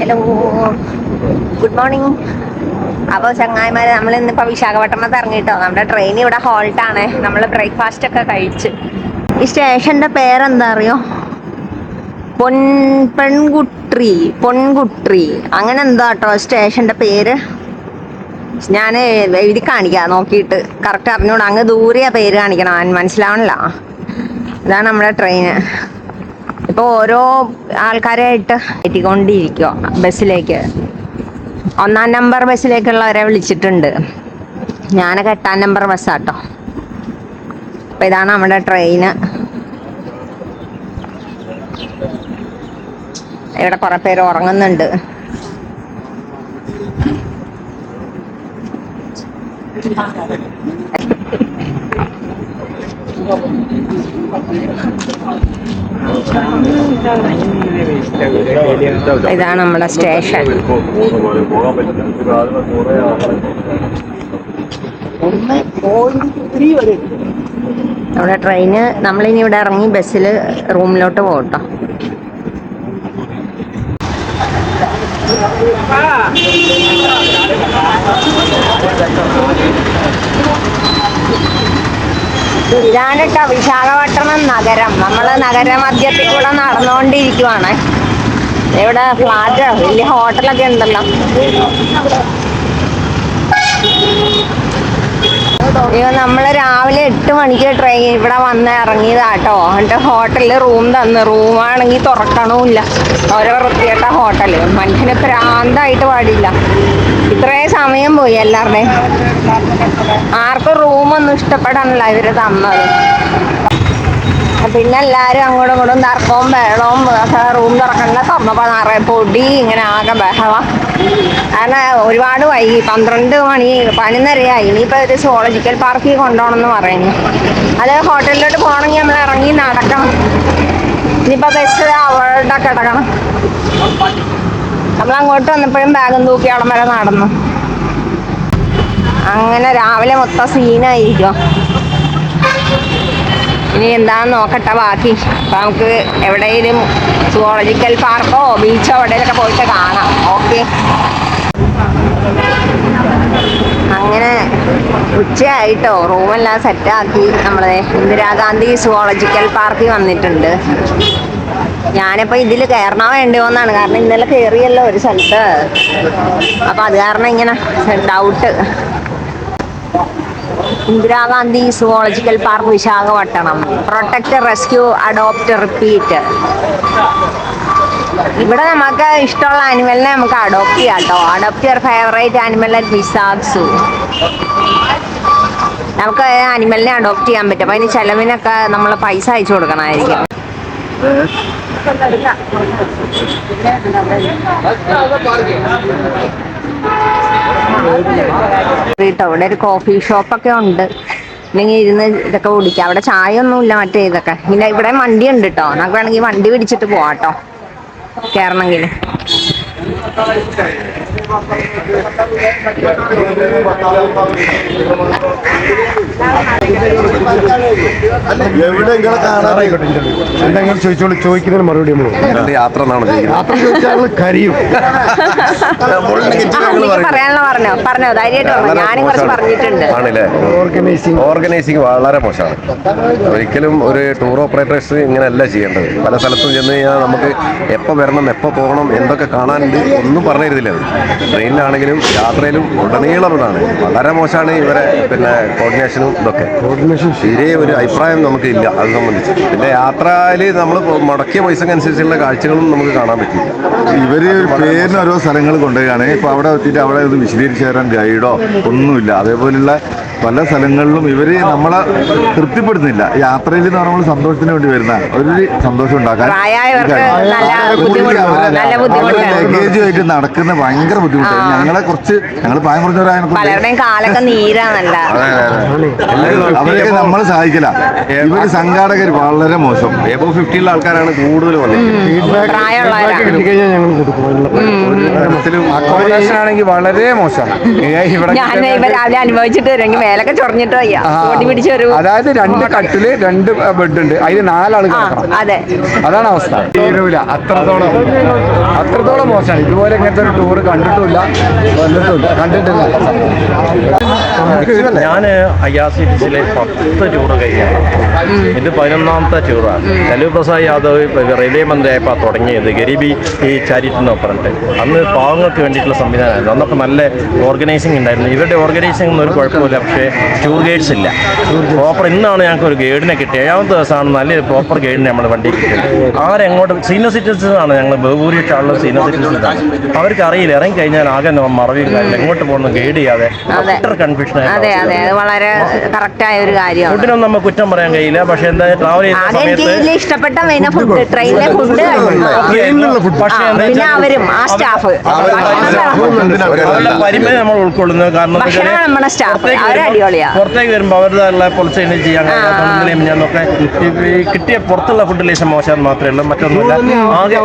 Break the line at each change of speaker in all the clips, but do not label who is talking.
Hello, good morning. അപ്പോൾ ചങ്ങായിമാരെ, നമ്മൾ ഇന്നിപ്പോൾ വിശാഖപട്ടണത്ത് ഇറങ്ങിയിട്ടോ. നമ്മുടെ ട്രെയിൻ ഇവിടെ ഹോൾട്ടാണ്. നമ്മൾ ബ്രേക്ക്ഫാസ്റ്റ് ഒക്കെ കഴിച്ച്. ഈ സ്റ്റേഷൻ്റെ പേരെന്താ അറിയോ? പൊൻകുട്രി അങ്ങനെ എന്താ കേട്ടോ സ്റ്റേഷൻ്റെ പേര്. ഞാൻ എഴുതി കാണിക്കാം നോക്കിയിട്ട്. കറക്റ്റ് അറിഞ്ഞൂടാ, അങ്ങ് ദൂരെയാ പേര് കാണിക്കണം, മനസ്സിലാവണില്ല. ഇതാണ് നമ്മുടെ ട്രെയിന്. ഇപ്പോൾ ഓരോ ആൾക്കാരായിട്ട് എത്തിക്കൊണ്ടിരിക്കുക ബസ്സിലേക്ക്. 1-ാം നമ്പർ ബസ്സിലേക്കുള്ളവരെ വിളിച്ചിട്ടുണ്ട്. ഞാനൊക്കെ 8-ാം നമ്പർ ബസ്സാട്ടോ. അപ്പോൾ ഇതാണ് നമ്മുടെ ട്രെയിന്. ഇവിടെ കുറേ പേര് ഉറങ്ങുന്നുണ്ട്. ഇതാണ് നമ്മുടെ സ്റ്റേഷൻ. നമ്മുടെ ട്രെയിന് നമ്മളിനി ഇവിടെ ഇറങ്ങി ബസ്സിൽ റൂമിലോട്ട് പോകട്ടോ. ഇതാണ് കേട്ടോ വിശാഖപട്ടണം നഗരം. നമ്മൾ നഗരമധ്യത്തിൽ കൂടെ നടന്നുകൊണ്ടിരിക്കുവാണ്. ഇവിടെ ഫ്ലാറ്റ് വലിയ ഹോട്ടലൊക്കെ ഉണ്ടല്ലോ. നമ്മൾ രാവിലെ 8 മണിക്ക് ട്രെയിൻ ഇവിടെ വന്ന് ഇറങ്ങിയതാട്ടോ. എന്നിട്ട് ഹോട്ടലിൽ റൂം തന്നു. റൂമാണെങ്കിൽ തുറക്കണമില്ല. ഓരോ വൃത്തികെട്ട ഹോട്ടല്. മനുഷ്യന് പ്രാന്തായിട്ട് പാടില്ല. ഇത്രയും സമയം പോയി എല്ലാവരുടെയും. ആർക്കും റൂമൊന്നും ഇഷ്ടപ്പെടാനല്ല ഇവർ തന്നത്. പിന്നെ എല്ലാവരും അങ്ങോട്ടും ഇങ്ങോട്ടും തർക്കവും ബഹളവും. റൂം തുറക്കണ്ട, തുറന്നപ്പോൾ നിറയെ പൊടി, ഇങ്ങനെ ആകെ ബഹളം. കാരണം ഒരുപാട് വൈകി. 12 മണി 11:30 ഇനിയിപ്പോൾ ഒരു സുവോളജിക്കൽ പാർക്കിൽ കൊണ്ടുപോകണമെന്ന് പറയുന്നു. അത് ഹോട്ടലിലോട്ട് പോകണമെങ്കിൽ നമ്മൾ ഇറങ്ങി നടക്കണം. ഇനിയിപ്പോൾ ബസ് അവിടെ കിടക്കണം. നമ്മൾ അങ്ങോട്ട് വന്നപ്പോഴും ബാഗും തൂക്കി അവിടെ വരെ നടന്നു. അങ്ങനെ രാവിലെ മൊത്തം സീനായിരിക്കും. ഇനി എന്താണെന്ന് നോക്കട്ടെ ബാക്കി. അപ്പം നമുക്ക് എവിടെയെങ്കിലും സുവോളജിക്കൽ പാർക്കോ ബീച്ചോ എവിടെയെങ്കിലൊക്കെ പോയിട്ട് കാണാം. ഓക്കെ. അങ്ങനെ ഉച്ചയായിട്ടോ. റൂമെല്ലാം സെറ്റാക്കി നമ്മൾ ഇന്ദിരാഗാന്ധി സുവോളജിക്കൽ പാർക്കിൽ വന്നിട്ടുണ്ട്. ഞാനിപ്പോൾ ഇതിൽ കയറണോ വേണ്ടയോ എന്നാണ്. കാരണം ഇന്നലെ കയറിയല്ലോ ഒരു സ്ഥലത്ത്. അപ്പം അത് കാരണം ഇങ്ങനെ doubt. Indira Gandhi zoological park Visakhapatnam. Protect, rescue, adopt, repeat. ഇവിടെ നമുക്ക് ഇഷ്ടമുള്ള ആനിമലിനെ നമുക്ക് അഡോപ്റ്റ് ചെയ്യാം കേട്ടോ. Adopt your favourite animal at Vizag zoo. നമുക്ക് ആനിമലിനെ അഡോപ്റ്റ് ചെയ്യാൻ പറ്റും. അപ്പോൾ അതിന് ചിലവിനൊക്കെ നമ്മൾ പൈസ അയച്ചു കൊടുക്കണമായിരിക്കും. കേട്ടോ, ഇവിടെ ഒരു കോഫി ഷോപ്പൊക്കെ ഉണ്ട്. ഇല്ലെങ്കിൽ ഇരുന്ന് ഇതൊക്കെ കുടിക്കാം. അവിടെ ചായ ഒന്നുമില്ല, മറ്റേ ഇതൊക്കെ. പിന്നെ ഇവിടെ വണ്ടി ഉണ്ട് കേട്ടോ. നമുക്ക് വേണമെങ്കിൽ വണ്ടി പിടിച്ചിട്ട് പോവാം കേട്ടോ കയറണമെങ്കിൽ.
എന്തെങ്കിലും ചോദിക്കുന്നതിന് മറുപടി യാത്ര കരിയും.
പറഞ്ഞോ ധൈര്യമായിട്ട്. ഞാനും കുറച്ച് പറഞ്ഞിട്ടുണ്ട്.
ആണല്ലേ. ഓർഗനൈസിങ് വളരെ മോശമാണ്. ഒരിക്കലും ഒരു ടൂർ ഓപ്പറേറ്റേഴ്സ് ഇങ്ങനെയല്ല ചെയ്യേണ്ടത്. പല സ്ഥലത്തും ചെന്ന് കഴിഞ്ഞാൽ നമുക്ക് എപ്പോൾ വരണം, എപ്പോൾ പോകണം, എന്തൊക്കെ കാണാനുണ്ട് ഒന്നും പറഞ്ഞു തരുന്നില്ല. ട്രെയിനിലാണെങ്കിലും യാത്രയിലും ഉടനീളം ഇതാണ്. വളരെ മോശമാണ് ഇവരെ കോർഡിനേഷനും ഇതൊക്കെ. തീരെ ഒരു അഭിപ്രായം നമുക്ക് ഇല്ല അത് സംബന്ധിച്ച്. പിന്നെ യാത്രയിൽ നമ്മൾ മുടക്കിയ പൈസക്കനുസരിച്ചുള്ള കാഴ്ചകളും നമുക്ക് കാണാൻ പറ്റില്ല.
ഇവര് പേരിന് ഓരോ സ്ഥലങ്ങൾ കൊണ്ടുപോയാണ്. ഇപ്പൊ അവിടെ എത്തിയിട്ട് അവിടെ ഇത് വിശദീകരിച്ചു തരാൻ ഗൈഡോ ഒന്നുമില്ല. അതേപോലുള്ള പല സ്ഥലങ്ങളിലും ഇവര് നമ്മളെ തൃപ്തിപ്പെടുന്നില്ല. യാത്രയിൽ എന്ന് പറയുമ്പോൾ സന്തോഷത്തിന് വേണ്ടി വരുന്ന ഒരു സന്തോഷം ഉണ്ടാക്കാൻ ലഗേജുമായിട്ട് നടക്കുന്ന ഭയങ്കര ബുദ്ധിമുട്ടാണ്. ഞങ്ങൾ പ്രായം കുറഞ്ഞവരായ അവരൊക്കെ നമ്മൾ സഹായിക്കില്ല. ഇവര് സംഘാടകർ വളരെ മോശം.
എബോ 50 ആൾക്കാരാണ് കൂടുതൽ
ആണെങ്കിൽ വളരെ മോശമാണ്.
രാവിലെ അനുഭവിച്ചിട്ട് വരും. മേലൊക്കെ ചൊറഞ്ഞിട്ട് വയ്യ.
അതായത് 2 കട്ടില് 2 ബെഡ് ഉണ്ട്. അതിൽ 4 ആൾ കിടക്കണം.
അതെ,
അതാണ് അവസ്ഥ. തീരൂല. അത്രത്തോളം വളരെ മോശമാണ്. ഇതുപോലെ ഇങ്ങനത്തെ ഒരു ടൂർ കണ്ടിട്ടില്ല.
ഞാൻ IRCTCയിലെ 10 ടൂറ് കഴിഞ്ഞാണ്. ഇത് 11ാമത്തെ ടൂറാണ്. ലല്ലു പ്രസാദ് യാദവ് റെയിൽവേ മന്ത്രിയായപ്പോൾ തുടങ്ങിയത് ഗരീബി ഈ ചാരിറ്റി എന്ന് പറഞ്ഞിട്ട്. അന്ന് പാവങ്ങൾക്ക് വേണ്ടിയിട്ടുള്ള സംവിധാനമായിരുന്നു. അന്നൊക്കെ നല്ല ഓർഗനൈസിങ് ഉണ്ടായിരുന്നു. ഇവരുടെ ഓർഗനൈസിംഗ് ഒന്നും ഒരു കുഴപ്പമില്ല. പക്ഷേ ടൂർ ഗൈഡ്സ് ഇല്ല. പ്രോപ്പർ ഇന്നാണ് ഞങ്ങൾക്ക് ഒരു ഗൈഡിനെ കിട്ടിയത്. 7ാമത്തെ ദിവസമാണ് നല്ലൊരു പ്രോപ്പർ ഗൈഡിനെ നമ്മൾ വണ്ടി കിട്ടിയത്. ആരെങ്ങോട്ട് സീനിയർ സിറ്റിസൺസ് ആണ് ഞങ്ങൾ ബഹുഭൂരിപക്ഷം ആളുകൾ സീനിയർ സിറ്റിസൺസ് ആണ്. അവർക്ക് അറിയില്ല, ഇറങ്ങി കഴിഞ്ഞാൽ ആകെ മറവിയും കാര്യമില്ല. എങ്ങോട്ട് പോകുന്നു ഗൈഡ് ചെയ്യാതെ കൺഫ്യൂഷൻ.
വളരെ കറക്റ്റായ ഒരു കാര്യമാണ്.
ഫുഡിനൊന്നും നമുക്ക് കുറ്റം പറയാൻ കഴിയില്ല. പക്ഷെ എന്താ ട്രാവൽ ചെയ്യുന്ന സമയത്ത്
ഇഷ്ടപ്പെട്ട ഫുഡ് ട്രെയിനിലെ ഫുഡ് പിന്നെ അവരും ആ സ്റ്റാഫ്
അവരുടെ പരിമിതി നമ്മൾ ഉൾക്കൊള്ളുന്നത്. കാരണം പുറത്തേക്ക് വരുമ്പോൾ അവരുടേതായുള്ള പൊളിച്ചതിന് ചെയ്യാൻ കഴിയാത്തതും ഞാനൊക്കെ കിട്ടിയ പുറത്തുള്ള ഫുഡ് ലേശം മോശം മാത്രമേ ഉള്ളൂ, മറ്റൊന്നുമില്ല. ആകെ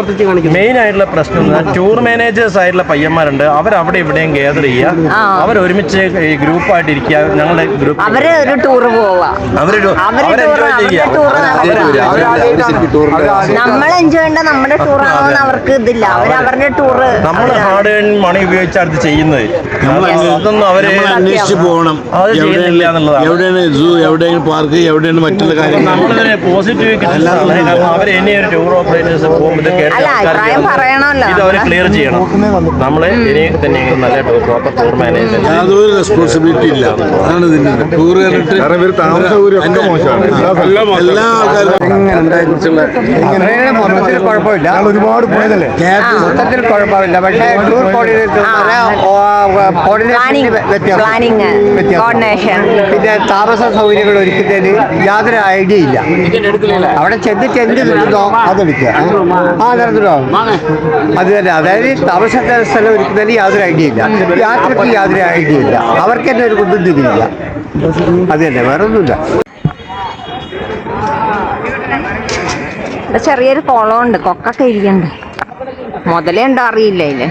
മെയിൻ ആയിട്ടുള്ള പ്രശ്നം ടൂർ മാനേജേഴ്സ് ആയിട്ടുള്ള പയ്യന്മാരുണ്ട്. അവരവിടെ ഇവിടെയും ഗേദർ ചെയ്യുക, അവരൊരുമിച്ച് ഈ ഗ്രൂപ്പായിട്ട് ഇരിക്കുക. ഞങ്ങളുടെ ഗ്രൂപ്പ്
അവര് ഒരു ടൂർ പോവാ, നമ്മൾ എൻജോയ് ചെയ്യേണ്ട നമ്മുടെ ടൂർ ആണെന്ന് അവർക്ക് ഇതില്ല. അവരവരുടെ ടൂർ
നമ്മൾ ഹാർഡ് ഏൺ മണി ഉപയോഗിച്ചാണ് ചെയ്യുന്നത്. അതൊന്നും അവര്
അന്വേഷിച്ച് പോകണം.
അത് ചെയ്യുന്നില്ല എന്നുള്ളതാണ്.
എവിടെയാണ് സൂ, എവിടെയാണ് പാർക്ക്, എവിടെയാണ് മറ്റുള്ള കാര്യങ്ങൾ.
നമ്മളിതിന് പോസിറ്റീവ് കിട്ടുന്നതാണ്. കാരണം അവർ ഇനി ഒരു ടൂർ ഓപ്പറേറ്റേഴ്സ് പോകുമ്പോൾ ഇത് കേട്ട് ഇത് അവർ ക്ലിയർ ചെയ്യണം. നമ്മൾ ഇനി തന്നെ നല്ല പ്രോപ്പർ ടൂർ മാനേജ്
യാതൊരു റെസ്പോൺസിബിലിറ്റി ഇല്ല. അതാണ് ഇതിന്റെ ടൂർ കണ്ടിട്ട് എല്ലാ ആൾക്കാരും
കുഴപ്പമില്ല. ഒരുപാട് പോയതല്ലേ, മൊത്തത്തിൽ കുഴപ്പമില്ല. പക്ഷേ ടൂർ പിന്നെ താമസ സൗകര്യങ്ങൾ ഒരുക്കുന്നതിന് യാതൊരു ഐഡിയ ഇല്ല. അവിടെ ചെന്നിട്ട് എന്ത് കിട്ടുന്നോ അതെടുക്കുക. നടന്നോ അത് തന്നെ. അതായത് താമസ സ്ഥലം ഒരുക്കുന്നതിന് യാതൊരു ഐഡിയ ഇല്ല. യാത്രയ്ക്ക് യാതൊരു ഐഡിയ ഇല്ല. അവർക്ക് തന്നെ ഒരു ബുദ്ധി തിരിയില്ല. അത് തന്നെ, വേറെ ഒന്നുമില്ല.
ചെറിയൊരു കുളമുണ്ട്, കൊക്കൊക്കെ ഇരിക്കണ്ട്. മുതലേ ഉണ്ടോ അറിയില്ല ഇതില്.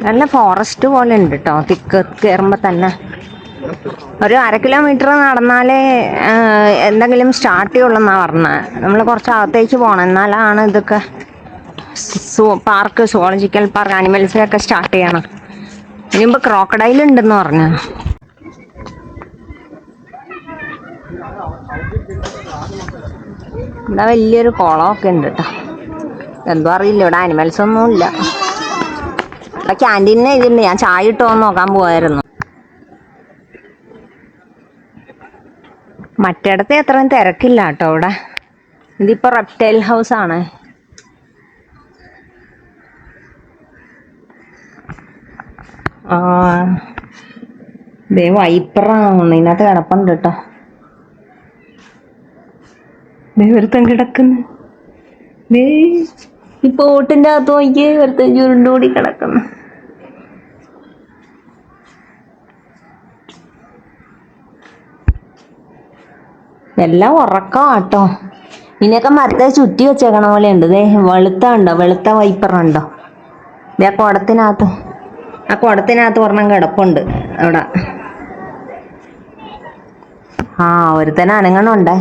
നല്ല ഫോറസ്റ്റ് പോലെ ഉണ്ട് കേട്ടോ. തിക്ക് കയറുമ്പോ തന്നെ ഒരു 1/2 കിലോമീറ്റർ നടന്നാലേ എന്തെങ്കിലും സ്റ്റാർട്ട് ചെയ്യുള്ളൂന്നാ പറഞ്ഞത്. നമ്മൾ കുറച്ച് അകത്തേക്ക് പോകണം, എന്നാലാണ് ഇതൊക്കെ പാർക്ക്, സുവോളജിക്കൽ പാർക്ക്, ആനിമൽസിലൊക്കെ സ്റ്റാർട്ട് ചെയ്യണം. ഇനിയിപ്പോൾ ക്രോക്കഡൈൽ ഉണ്ടെന്ന് പറഞ്ഞു. ഇവിടെ വലിയൊരു കുളമൊക്കെ ഉണ്ട് കേട്ടോ. എന്തോ അറിയില്ല, ഇവിടെ ആനിമൽസ് ഒന്നും ഇല്ല. ഇവിടെ ക്യാൻറ്റീനിൽ ഇതിണ്ട്. ഞാൻ ചായ ഇട്ടോന്ന് നോക്കാൻ പോയായിരുന്നു. മറ്റിടത്ത് അത്രയും തിരക്കില്ല കേട്ടോ ഇവിടെ. ഇതിപ്പോ റെപ്റ്റൈൽ ഹൗസ് ആണ്. വൈപ്പറാണ് ഇതിനകത്ത് കിടപ്പുണ്ട് കേട്ടോ. ഒരുത്തൻ കിടക്കുന്നു. ഈ പോട്ടിന്റെ അകത്ത് നോക്കി ഒരുത്തൻ ചുരുണ്ടുകൂടി കിടക്കുന്നു. എല്ലാം ഉറക്കാട്ടോ. ഇതിനൊക്കെ മരത്തെ ചുറ്റി വെച്ചേക്കണ പോലെ ഉണ്ട്. വെളുത്ത ഉണ്ടോ, വെളുത്ത വൈപ്പറുണ്ടോ? ആ കുടത്തിനകത്ത് ഒരെണ്ണം കിടപ്പുണ്ട് അവിടെ. ഒരുത്തന അനങ്ങണുണ്ടേ.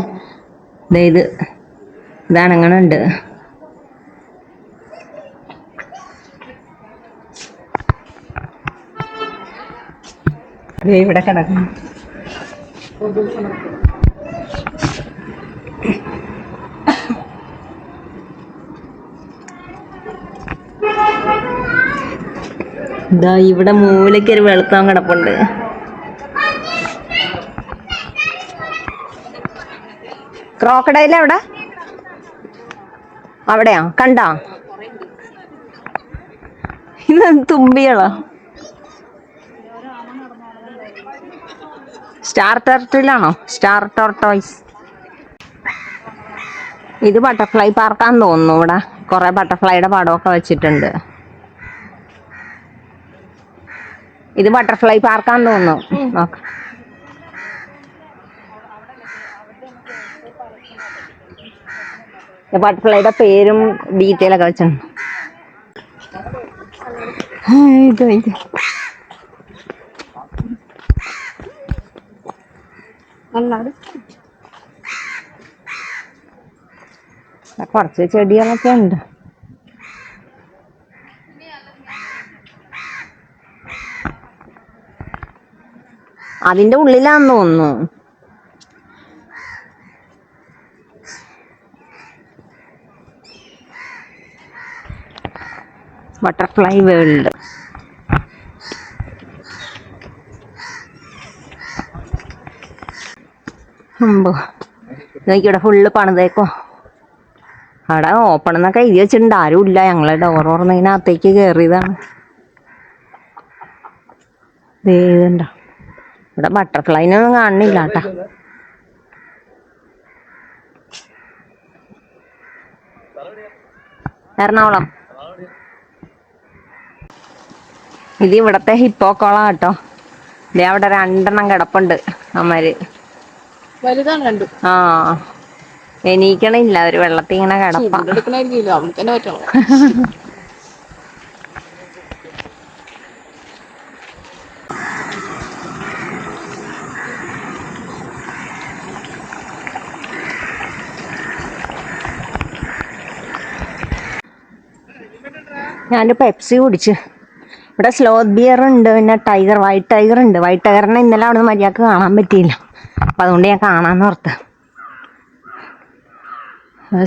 ഇതനങ്ങണുണ്ട്. ഇവിടെ കിടക്കുന്നു. ഇവിടെ മൂലയ്ക്ക് ഒരു വെളുത്താൻ കിടപ്പുണ്ട്. ക്രോക്കഡൈൽ അവിടെയാ കണ്ടാ? ഇത് തുമ്പികളോ? സ്റ്റാർ ടർട്ടിലാണോ? Star tortoise. ഇത് ബട്ടർഫ്ലൈ പാർക്കാന്ന് തോന്നുന്നു. ഇവിടെ കുറെ ബട്ടർഫ്ലൈയുടെ പടമൊക്കെ വെച്ചിട്ടുണ്ട്. ഇത് ബട്ടർഫ്ലൈ പാർക്കാന്ന് തോന്നുന്നു. നോക്കാം. ബട്ടർഫ്ലൈയുടെ പേരും ഡീറ്റെയിൽ ഒക്കെ വെച്ചിട്ടുണ്ട്. കുറച്ച് ചെടികളൊക്കെ ഉണ്ട്. അതിന്റെ ഉള്ളിലാന്ന് തോന്നുന്നു. Butterfly world. നോക്കിവിടെ ഫുള്ള് പണിതേക്കോ. അവിടെ ഓപ്പൺ എന്നൊക്കെ എഴുതി വെച്ചിട്ടുണ്ട്. ആരും ഇല്ല. ഞങ്ങള് ഡോർ തുറന്നതിനകത്തേക്ക് കയറിയതാണ്. ഇതുണ്ടോ, ഇവിടെ ബട്ടർഫ്ലൈനൊന്നും കാണുന്നില്ല കേട്ടാ. എറണാകുളം. ഇത് ഇവിടത്തെ ഹിപ്പോക്കോളാ കേട്ടോ. ഇതേ അവിടെ 2 കിടപ്പുണ്ട് അമ്മര്.
വലുതാണ് രണ്ടും.
ആ, എണീക്കണില്ല അവര്. വെള്ളത്തിൽ ഇങ്ങനെ കിടപ്പ. ഞാൻ പെപ്സി കുടിച്ച്. ഇവിടെ സ്ലോത്ത് ബിയർ ഉണ്ട്, പിന്നെ വൈറ്റ് ടൈഗർ ഉണ്ട്. വൈറ്റ് ടൈഗറിനെ ഇന്നലെ അവിടെ നിന്ന് മര്യാദക്ക് കാണാൻ പറ്റിയില്ല. അപ്പം അതുകൊണ്ട് ഞാൻ കാണാമെന്ന് ഓർത്ത്.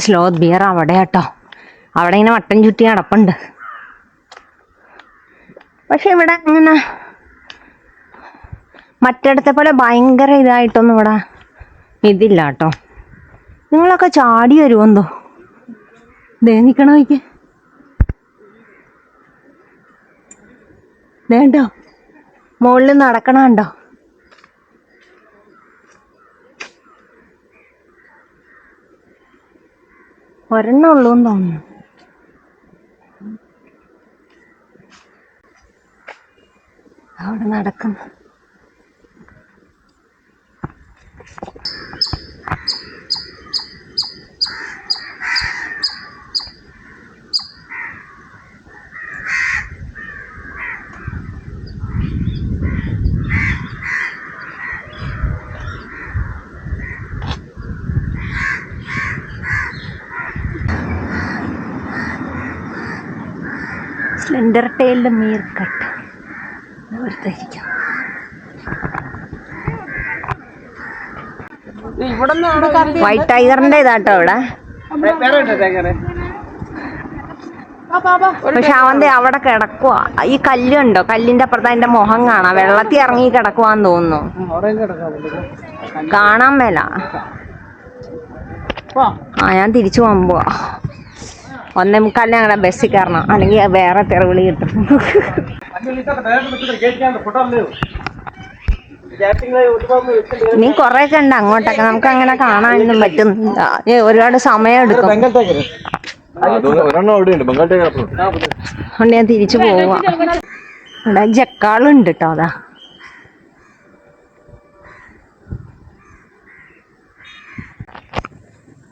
സ്ലോത്ത് ബിയർ അവിടെ കേട്ടോ. അവിടെ ഇങ്ങനെ വട്ടം ചുറ്റി കിടപ്പുണ്ട്. പക്ഷെ ഇവിടെ അങ്ങനെ മറ്റിടത്തെ പോലെ ഭയങ്കര ഇതായിട്ടൊന്നും ഇവിടെ ഇതില്ല കേട്ടോ. നിങ്ങളൊക്കെ ചാടി വരുമെന്തോ. ദേ നിൽക്കണോ നോക്കി. വേണ്ടോ മുകളിൽ നടക്കണുണ്ടോ. ഒരെണ്ണുള്ളൂന്ന് തോന്നുന്നു. അവിടെ നടക്കുന്നു. സ്ലെൻഡർ ടൈൽഡ് മീർ കട്ട് വെറുതെയിരിക്കാം. വൈറ്റ് ടൈഗറിന്റെ ഇതാട്ടോ ഇവിടെ. പക്ഷെ അവന്റെ അവിടെ കിടക്കുവാ. ഈ കല്ലുണ്ടോ, കല്ലിന്റെ അപ്പുറത്ത് അതിന്റെ മുഖം കാണാം. വെള്ളത്തിൽ ഇറങ്ങി കിടക്കുവാന്ന് തോന്നുന്നു. കാണാൻ മേല. ഞാൻ തിരിച്ചു പോകാൻ പോവാ. 1:45 ഞങ്ങളുടെ ബസ്സിൽ കയറണം, അല്ലെങ്കിൽ വേറെ തെറിവിളി കിട്ടും. ഇനി കുറേയൊക്കെ ഉണ്ട് അങ്ങോട്ടൊക്കെ. നമുക്ക് അങ്ങനെ കാണാനൊന്നും പറ്റുന്നില്ല. ഒരുപാട് സമയം എടുക്കും. അതുകൊണ്ട് ഞാൻ തിരിച്ചു പോവാ. ഇവിടെ ജക്കാളുണ്ട് കേട്ടോ. അതാ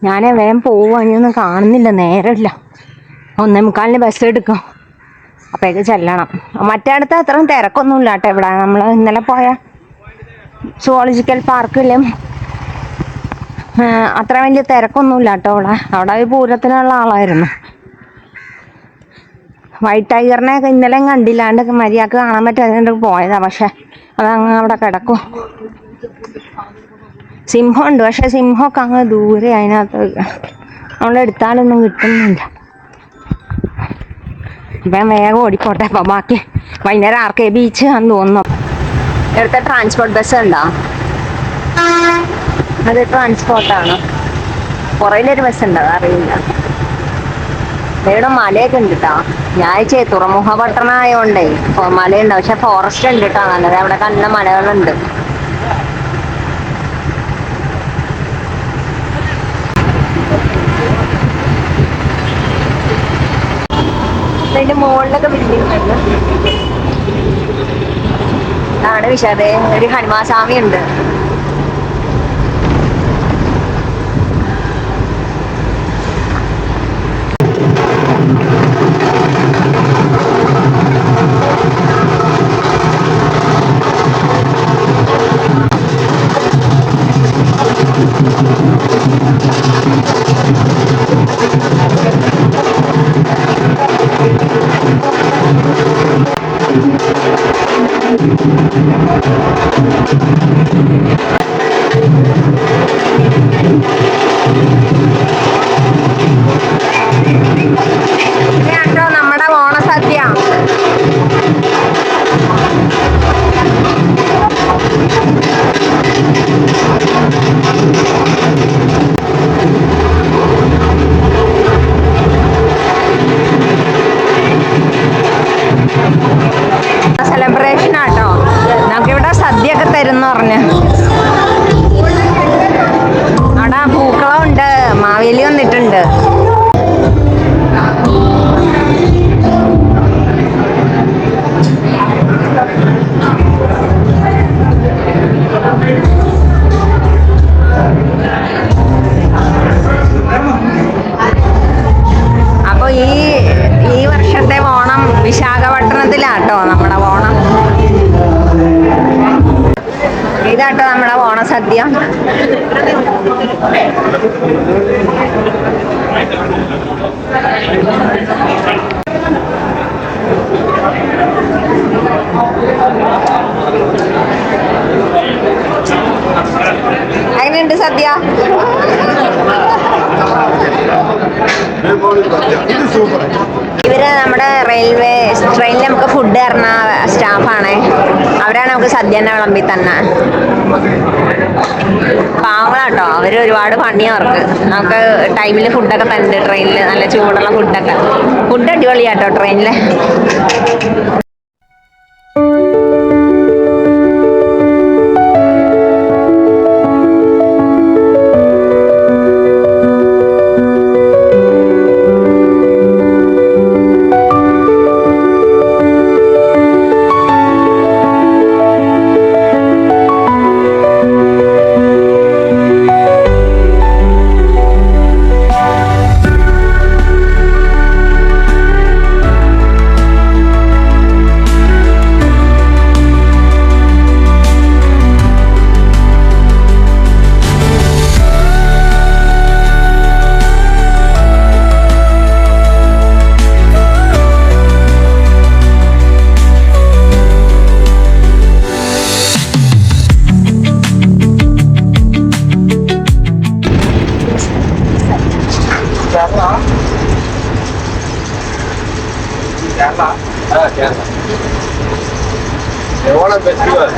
ഞാൻ വേഗം പോവാ. ഇനിയൊന്നും കാണുന്നില്ല, നേരമില്ല. 1:45 ബസ് എടുക്കും. അപ്പോഴേക്ക് ചെല്ലണം. മറ്റേ അടുത്ത് അത്രയും തിരക്കൊന്നുമില്ല കേട്ടോ. ഇവിടെ നമ്മൾ ഇന്നലെ പോയ സുവോളജിക്കൽ പാർക്കിലും അത്ര വലിയ തിരക്കൊന്നുമില്ല കേട്ടോ. അവിടെ ഒരു പൂരത്തിനുള്ള ആളായിരുന്നു. വൈറ്റ് ടൈഗറിനെയൊക്കെ ഇന്നലെയും കണ്ടില്ലാണ്ട് മര്യാദക്ക് കാണാൻ പറ്റാതെ പോയതാ. പക്ഷെ അതങ്ങ് അവിടെ കിടക്കും. സിംഹമുണ്ട്, പക്ഷെ സിംഹമൊക്കെ അങ്ങ് ദൂരെ. അതിനകത്ത് നമ്മളെടുത്താലൊന്നും കിട്ടുന്നില്ല. ഇപ്പം വേഗം ഓടിക്കോട്ടെ. അപ്പം ബാക്കി വൈകുന്നേരം RK ബീച്ച് ആണെന്ന് തോന്നുന്നു. ഇവിടുത്തെ ട്രാൻസ്പോർട്ട് ബസ് ഉണ്ടോ? അത് ട്രാൻസ്പോർട്ടാണ്. പുറയിലൊരു ബസ് ഉണ്ട്, അതറിയില്ല. ഇവിടെ മലയൊക്കെ ഉണ്ട് കേട്ടോ. ഞായറാഴ്ച തുറമുഖ പട്ടണമായോണ്ടേ മലയുണ്ട്. പക്ഷെ ഫോറസ്റ്റ് ഉണ്ട് കേട്ടോ. നല്ലത് അവിടെ നല്ല മലകളുണ്ട്. അതിന്റെ മുകളിലൊക്കെ ബിൽഡിംഗ് ഉണ്ട്. ആണ് വിശാദേ, ഒരു ഹനുമാസ്വാമി ഉണ്ട്. ഉണ്ട്. അപ്പൊ ഈ വർഷത്തെ ഓണം വിശാഖപട്ടണത്തിലാട്ടോ നമ്മുടെ ഓണം. ഇതാട്ടോ നമ്മുടെ ഓണസദ്യ. എങ്ങനെയുണ്ട് സദ്യ? ഇവര് നമ്മുടെ റെയിൽവേ ട്രെയിനിൽ നമുക്ക് ഫുഡ് തരുന്ന സ്റ്റാഫാണ്. അവരാണ് നമുക്ക് സദ്യ തന്നെ വിളമ്പി തന്നെ. പാവങ്ങളാട്ടോ, അവര് ഒരുപാട് പണിയാ അവർക്ക്. നമുക്ക് ടൈമിൽ ഫുഡൊക്കെ തരുന്നുണ്ട് ട്രെയിനിൽ, നല്ല ചൂടുള്ള ഫുഡൊക്കെ. ഫുഡ് അടിപൊളിയാട്ടോ ട്രെയിനില്.
ഓണം ഫെസ്റ്റിവൽ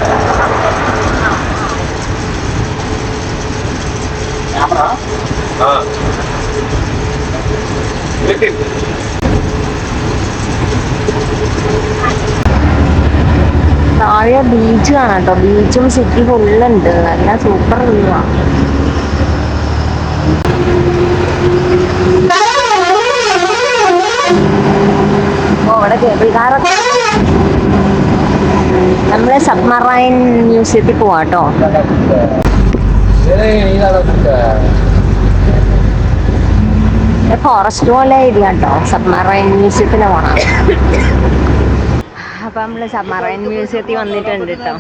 താഴെ ബീച്ച് കാണാം കേട്ടോ. ബീച്ചും സിറ്റി ഫുള്ളുണ്ട്. നല്ല സൂപ്പർ വ്യൂ ആണ്. ഇവിടെ കേബിൾ കാറൊക്കെ. നമ്മള് സബ്മറൈൻ മ്യൂസിയത്തിൽ പോവാട്ടോ. ഫോറസ്റ്റ് പോലെ ഏരിയ കേട്ടോ. സബ്മറൈൻ മ്യൂസിയത്തിന് പോണം. അപ്പൊ നമ്മള് സബ്മറൈൻ മ്യൂസിയത്തിൽ വന്നിട്ടുണ്ട് കേട്ടോ.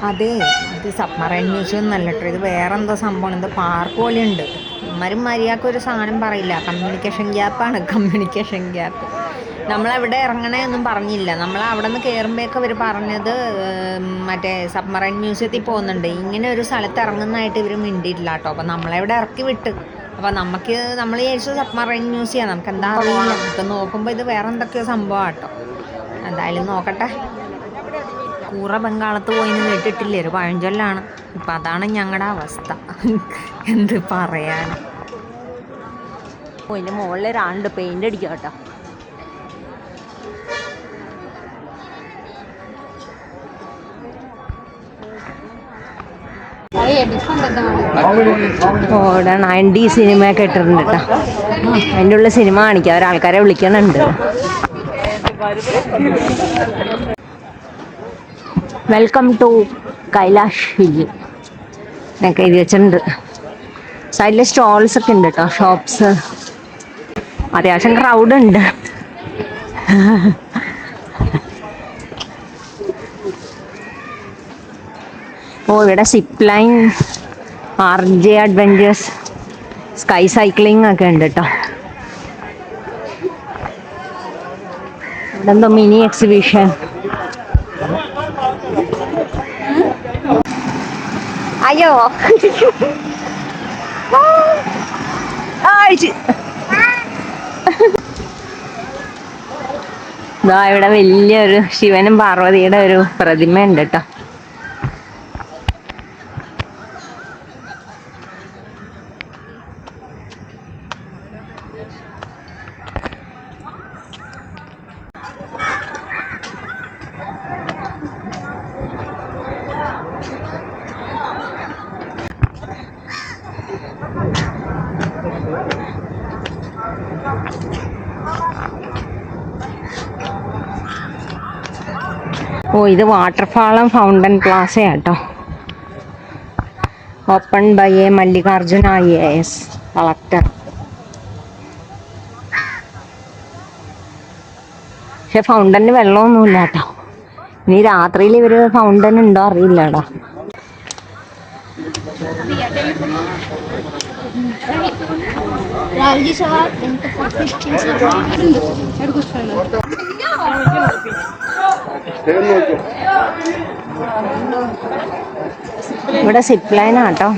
അതെ, ഇത് സബ്മറൈൻ മ്യൂസിയം നല്ല കേട്ടോ. ഇത് വേറെ എന്തോ സംഭവമാണ്. ഇത് പാർക്ക് പോലെ ഉണ്ട്. ഇമ്മരും മര്യാദക്ക് ഒരു സാധനം പറയില്ല. കമ്മ്യൂണിക്കേഷൻ ഗ്യാപ്പാണ്, കമ്മ്യൂണിക്കേഷൻ ഗ്യാപ്പ്. നമ്മളെവിടെ ഇറങ്ങണേ ഒന്നും പറഞ്ഞില്ല. നമ്മൾ അവിടെ നിന്ന് കയറുമ്പോഴൊക്കെ ഇവർ പറഞ്ഞത് മറ്റേ സബ്മറൈൻ മ്യൂസിയത്തിൽ പോകുന്നുണ്ട്. ഇങ്ങനെ ഒരു സ്ഥലത്ത് ഇറങ്ങുന്നതായിട്ട് ഇവർ മിണ്ടിയിട്ടില്ല കേട്ടോ. അപ്പം നമ്മളെവിടെ ഇറക്കി വിട്ട്. അപ്പം നമ്മൾ വിചാരിച്ചു സബ്മറൈൻ മ്യൂസിയം, നമുക്ക് എന്താ അറിയില്ല. ഇപ്പം നോക്കുമ്പോൾ ഇത് വേറെ എന്തൊക്കെയോ സംഭവം കേട്ടോ. എന്തായാലും നോക്കട്ടെ. കൂറ ബംഗാളത്ത് പോയിന്ന് കേട്ടിട്ടില്ലേ, ഒരു പഴഞ്ചൊല്ലാണ്. ഇപ്പം അതാണ് ഞങ്ങളുടെ അവസ്ഥ. എന്ത് പറയാൻ. ഇതിൻ്റെ മുകളിൽ ഒരാളുണ്ട് പെയിൻ്റ് അടിക്കുക കേട്ടോ. ഇവിടെ 90 സിനിമയൊക്കെ ഇട്ടിട്ടുണ്ട് കേട്ടോ. അതിൻ്റെ ഉള്ള സിനിമ കാണിക്കാം. ഒരാൾക്കാരെ വിളിക്കണുണ്ട്. വെൽക്കം ടു കൈലാഷ് ഹിൽ എന്നൊക്കെ എഴുതി വെച്ചിട്ടുണ്ട്. സൈഡിൽ സ്റ്റോൾസ് ഒക്കെ ഉണ്ട് കേട്ടോ. ഷോപ്സ് അത്യാവശ്യം ക്രൗഡ് ഉണ്ട്. ഓ, ഇവിടെ zip line, RJ adventures, sky cycling ഒക്കെ ഉണ്ട് കേട്ടോ. ഇവിടെ എന്തോ മിനി എക്സിബിഷൻ. അയ്യോ, ഇവിടെ വലിയൊരു ശിവനും പാർവതിയുടെ ഒരു പ്രതിമ ഉണ്ട് കേട്ടോ. ഓ, ഇത് വാട്ടർഫാളും ഫൗണ്ടൻ പ്ലാസയാട്ടോ. Open by a Mallikarjuna IAS collector. പക്ഷെ ഫൗണ്ടനിൽ വെള്ളമൊന്നുമില്ല കേട്ടോ. ഇനി രാത്രിയിൽ ഇവര് ഫൗണ്ടൻ ഉണ്ടോ അറിയില്ലടാ. ഇവിടെ സിപ്പ് ലൈനാട്ടോ.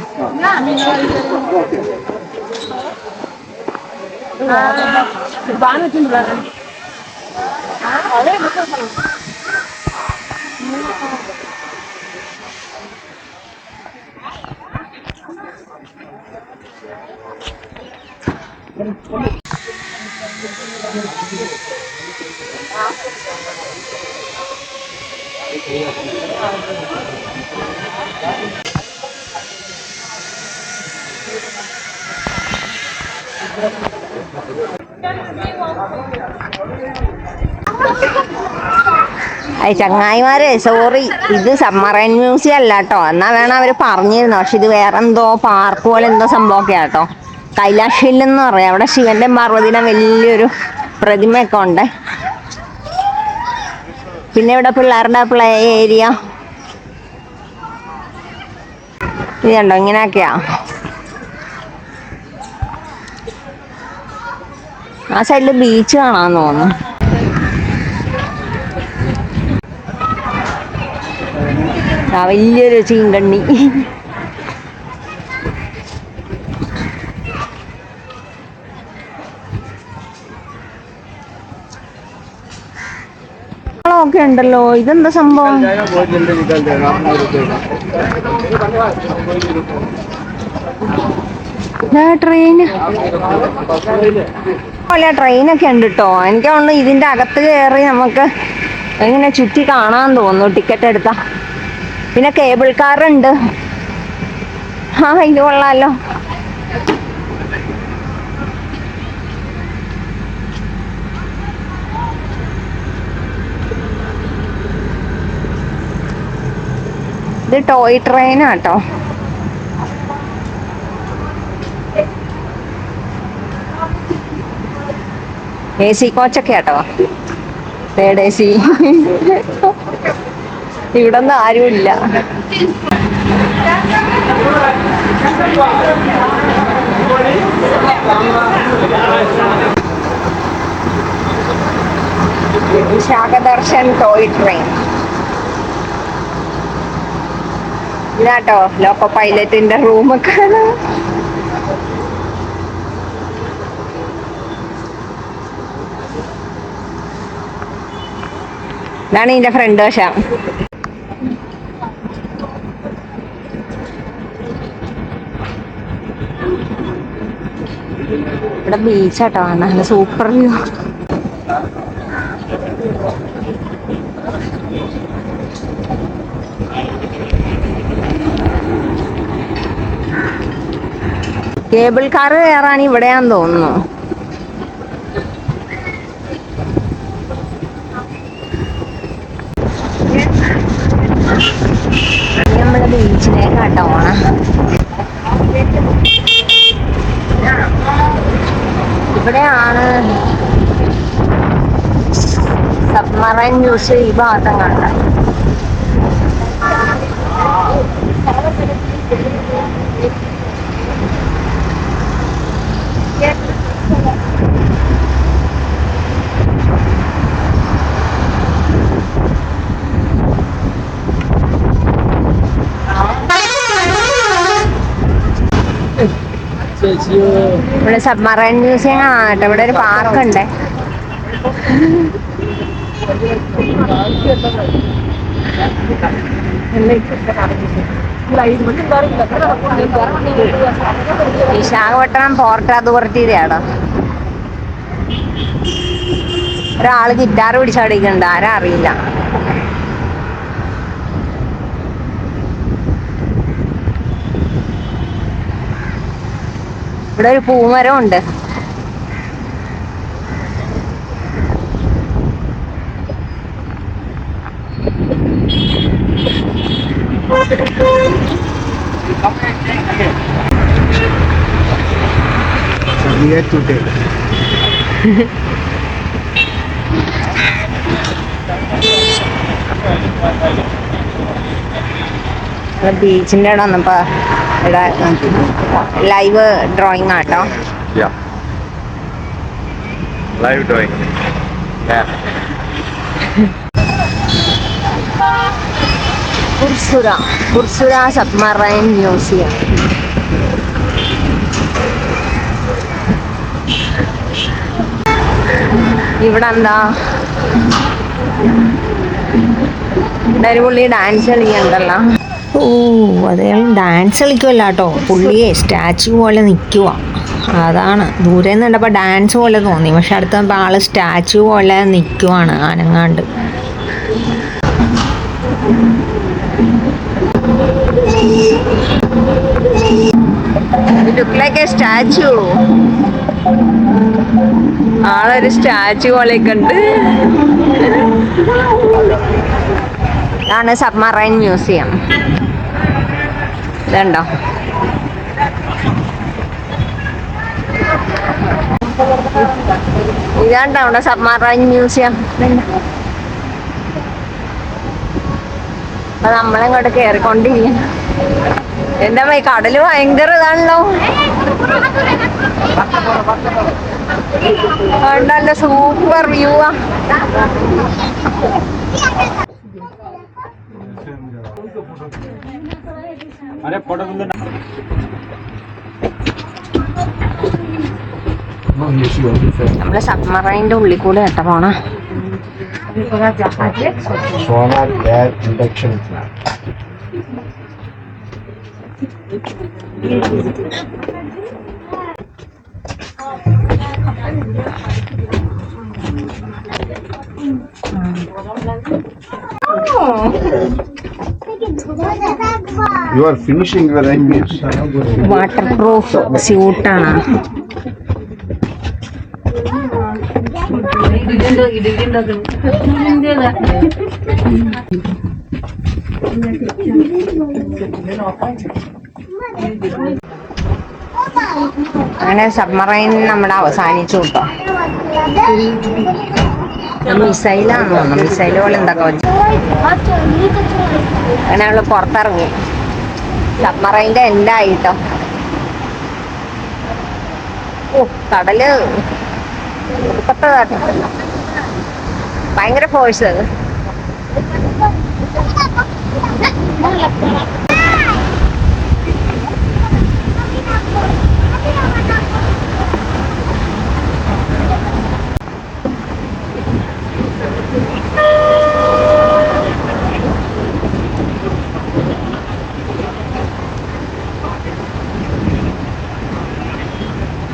ചങ്ങായിമാരെ സോറി, ഇത് സബ്മറൈൻ മ്യൂസിയം അല്ല കേട്ടോ. എന്നാ വേണം അവര് പറഞ്ഞിരുന്നു. പക്ഷെ ഇത് വേറെ എന്തോ പാർക്ക് പോലെ എന്തോ സംഭവമൊക്കെ ആട്ടോ. കൈലാഷിൽ എന്ന് പറയാം. അവിടെ ശിവന്റെ പാർവതിയുടെ വലിയൊരു പ്രതിമയൊക്കെ ഉണ്ട്. പിന്നെ ഇവിടെ പിള്ളേരുടെ പ്ലേ ഏരിയ ഇതുണ്ടോ, ഇങ്ങനെയൊക്കെയാ. ആ സൈഡില് ബീച്ച് കാണാന്ന് തോന്നുന്നു. ആ വലിയൊരു ചീങ്കണ്ണി. ഒക്കെ ഉണ്ടല്ലോ. ഇതെന്താ സംഭവം? ട്രെയിന് പോലെ ട്രെയിനൊക്കെ ഉണ്ട് കേട്ടോ. എനിക്ക് തോന്നുന്നു ഇതിന്റെ അകത്ത് കയറി നമുക്ക് എങ്ങനെ ചുറ്റി കാണാൻ തോന്നുന്നു ടിക്കറ്റ് എടുത്താ. പിന്നെ കേബിൾ കാർ ഉണ്ട്. ആ, ഇത് കൊള്ളാലോ. ഇത് ടോയ് ട്രെയിനാട്ടോ. AC കോച്ചൊക്കെ ആട്ടോ. Third AC. ഇവിടെ ഒന്നും ആരുമില്ല. വിശാഖദർശൻ ടോയ് ട്രെയിൻ ഇതാട്ടോ. ലോക്കോ പൈലറ്റിന്റെ റൂമൊക്കെ. ഇതാണ് ഇതിന്റെ ഫ്രണ്ട് വശം. ഇവിടെ ബീച്ചാട്ടോ. നല്ല സൂപ്പർ വ്യൂ. കേബിൾ കാർ കയറാൻ ഇവിടെയാന്ന് തോന്നുന്നു. നമ്മള് ബീച്ചിലേക്കാട്ടോ പോണം. ഇവിടെയാണ് സബ്മറൈൻ മ്യൂസിയം. ഈ ഭാഗത്തും കണ്ട ഇവിടെ സബ്മറൈൻ മ്യൂസിയം കാണാട്ടോ. ഇവിടെ ഒരു പാർക്ക് ഉണ്ട്. വിശാഖപട്ടണം പോർട്ട് അതോറിറ്റിയിലാണോ. ഒരാള് ഗിറ്റാർ പിടിച്ചടിക്കുന്നുണ്ട്. ആരാ അറിയില്ല. ഇവിടെ ഒരു പൂമരം ഉണ്ട്. ബീച്ചിൻ്റെ അവിടെ വന്നപ്പോൾ ഇവിടെ ലൈവ് ഡ്രോയിങ് ആട്ടോ.
Live drawing.
Kursura submarine museum. ഇവിടെ എന്താ ഒരു പുള്ളി ഡാൻസ് കളിക്കണ്ടല്ലോ. അദ്ദേഹം ഡാൻസ് കളിക്കുമല്ല കേട്ടോ, പുള്ളിയെ സ്റ്റാച്ചു പോലെ നിൽക്കുക. അതാണ് ദൂരെ നിന്ന് കണ്ടപ്പോൾ ഡാൻസ് പോലെ തോന്നി, പക്ഷെ അടുത്ത ആള് സ്റ്റാച്ചു പോലെ നിൽക്കുവാണ് അനങ്ങാണ്ട്. Look like a statue. ആളൊരു സ്റ്റാച്ചു പോലെയൊക്കെ ഉണ്ട്. ഇതാണ് സബ്മറൈൻ മ്യൂസിയം. ഇതുണ്ടോ? ഇതാണ്ടോ അവിടെ സബ്മറൈൻ മ്യൂസിയം. അപ്പൊ നമ്മളിങ്ങോട്ട് കേറിക്കൊണ്ടിരിക്കും. എന്താ ഈ കടല് ഭയങ്കര ഇതാണല്ലോ. നല്ല സൂപ്പർ വ്യൂ ആ. നമ്മള് സബ്മറൈൻ്റെ ഉള്ളിൽ കൂടെ കേട്ട പോണ.
You are finishing your English.
Water proof സ്യൂട്ടാണ്. അങ്ങനെ സബ്മറൈൻ നമ്മുടെ അവസാനിച്ചു കേട്ടോ. മിസൈലാന്ന് തോന്നുന്നു, മിസൈൽ പോലെ എന്തൊക്കെ വെച്ചു. അങ്ങനെ അവള് പുറത്തിറങ്ങി. സബ്മറൈൻ്റെ എൻഡായിട്ടോ. ഓ കടല് ഒടുക്കത്തതാട്ടോ, ഭയങ്കര ഫോഴ്സ്.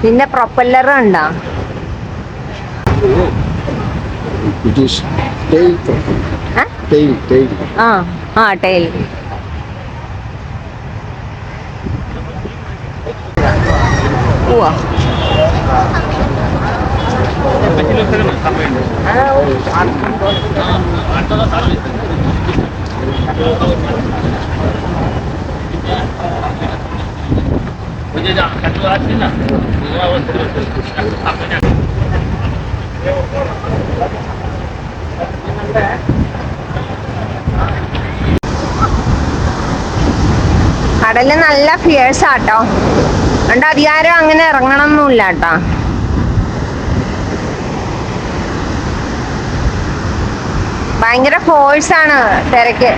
പിന്നെ പ്രൊപ്പല്ലർ ഉണ്ടോ?
It is tail propeller. Tail.
ആ ടെയിൽ. കടല് നല്ല ഫിയേഴ്സ് ആട്ടോ. അതുകൊണ്ട് അധികാരം അങ്ങനെ ഇറങ്ങണമെന്നില്ല കേട്ടോ. ഭയങ്കര ഫോഴ്സാണ് തിരക്ക്.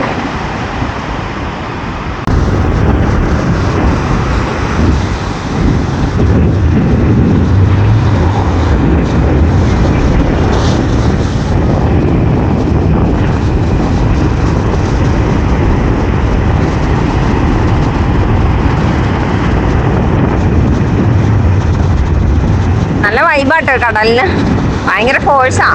നല്ല വൈബാട്ടോ കടലിന്, ഭയങ്കര ഫോഴ്സാ.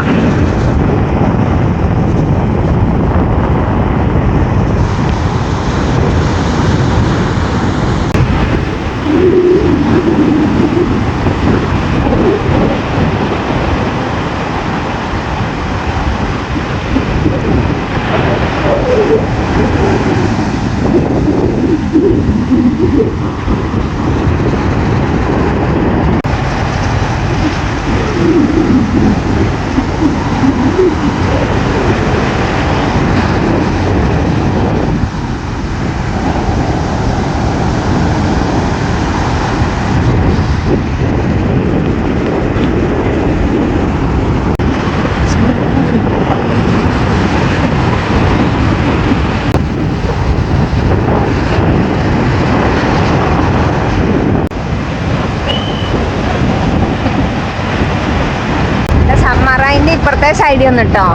അപ്പുറത്തെ സൈഡിൽ ഒന്ന് കേട്ടോ.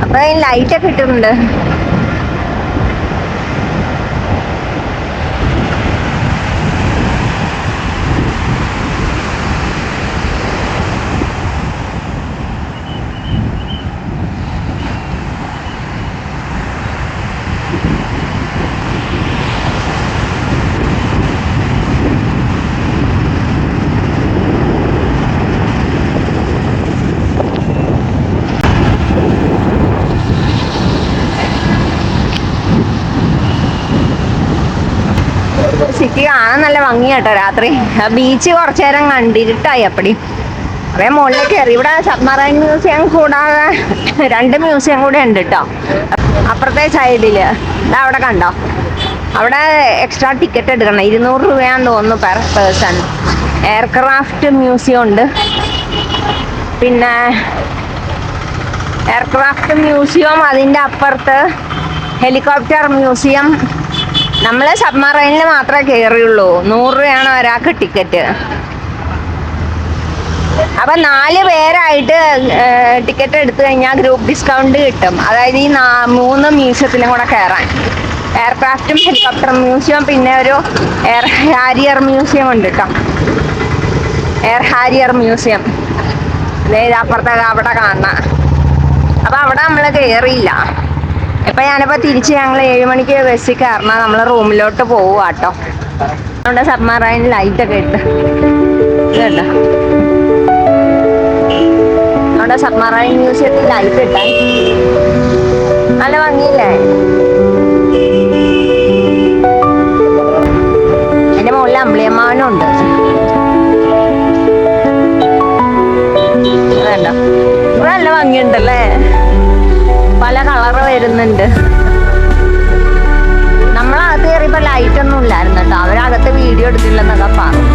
അപ്പൊ ലൈറ്റൊക്കെ ഇട്ടിട്ടുണ്ട്. സിറ്റി കാണാൻ നല്ല ഭംഗിയാട്ടോ രാത്രി. ബീച്ച് കുറച്ചു നേരം കണ്ടിരുട്ടായി അപ്പടി. അതേ മുകളിലേക്ക് കയറി. ഇവിടെ സബ്മറൈൻ മ്യൂസിയം കൂടാതെ 2 മ്യൂസിയം കൂടെ ഉണ്ട് കേട്ടോ അപ്പുറത്തെ സൈഡില്. അവിടെ കണ്ടോ, അവിടെ എക്സ്ട്രാ ടിക്കറ്റ് എടുക്കണം. 200 രൂപയാന്ന് തോന്നുന്നു പെർ പേഴ്സൺ. എയർക്രാഫ്റ്റ് മ്യൂസിയം ഉണ്ട്. പിന്നെ എയർക്രാഫ്റ്റ് മ്യൂസിയം, അതിൻ്റെ അപ്പുറത്ത് ഹെലികോപ്റ്റർ മ്യൂസിയം. നമ്മൾ സബ്മറൈനിൽ മാത്രമേ കയറിയുള്ളൂ. 100 രൂപയാണ് ഒരാൾക്ക് ടിക്കറ്റ്. അപ്പം 4 പേരായിട്ട് ടിക്കറ്റ് എടുത്തു കഴിഞ്ഞാൽ ഗ്രൂപ്പ് ഡിസ്കൗണ്ട് കിട്ടും. അതായത് ഈ 3 മ്യൂസിയത്തിലും കൂടെ കയറാൻ. എയർക്രാഫ്റ്റും ഹെലികോപ്റ്റർ മ്യൂസിയം, പിന്നെ ഒരു എയർ ഹാരിയർ മ്യൂസിയം ഉണ്ട് കേട്ടോ. എയർ ഹാരിയർ മ്യൂസിയം അതായത് അപ്പുറത്തെ അവിടെ കാണാം. അപ്പം അവിടെ നമ്മൾ കയറിയില്ല. ഇപ്പം ഞാനിപ്പോൾ തിരിച്ച് ഞങ്ങൾ 7 മണിക്ക് ബസ്സിൽ കയറണം. നമ്മൾ റൂമിലോട്ട് പോവുക കേട്ടോ. നമ്മുടെ സബ്മറൈൻ ലൈറ്റൊക്കെ ഇട്ട് കേട്ടോ. നമ്മുടെ സബ്മറൈൻ മ്യൂസിയത്തിൽ ലൈറ്റ് ഇട്ടാൽ നല്ല ഭംഗിയില്ലേ? എൻ്റെ മുകളിൽ അമ്പിളിയമ്മാവനും ഉണ്ട്. അതുണ്ടോ, ഇവിടെ നല്ല ഭംഗിയുണ്ടല്ലേ? പല കളറ് വരുന്നുണ്ട്. നമ്മളകത്ത് കയറിയപ്പോ ലൈറ്റ് ഒന്നും ഇല്ലായിരുന്നു കേട്ടോ. അവരകത്ത് വീഡിയോ എടുത്തില്ലെന്നൊക്കെ പറഞ്ഞു.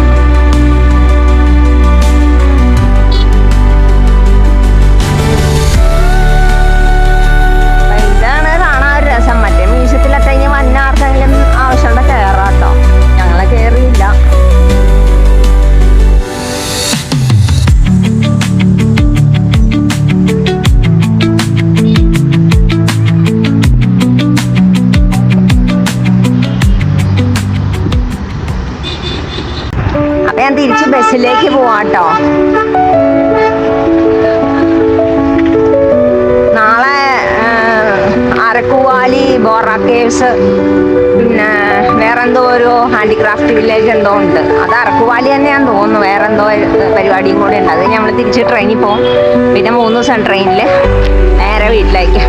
ഇതാണ് കാണാൻ ഒരു രസം. മറ്റേ മ്യൂസിയത്തിലൊക്കെ ഇനി വന്ന ആർക്കെങ്കിലും ആവശ്യമുള്ള കയറാം കേട്ടോ. ഞങ്ങളെ കയറിയില്ല. ഞാൻ തിരിച്ച് ബസ്സിലേക്ക് പോവാട്ടോ. നാളെ അരക്കുവാലി, ബോറ കേവ്സ്, പിന്നെ വേറെന്തോ ഒരു ഹാൻഡിക്രാഫ്റ്റ് വില്ലേജ് എന്തോ ഉണ്ട്. അത് അരക്കുവാലി തന്നെയാന്ന് തോന്നുന്നു. വേറെന്തോ പരിപാടിയും കൂടെ ഉണ്ട്. അത് നമ്മൾ തിരിച്ച് ട്രെയിനിൽ പോകും. പിന്നെ 3 ദിവസം ട്രെയിനിൽ നേരെ വീട്ടിലേക്ക്.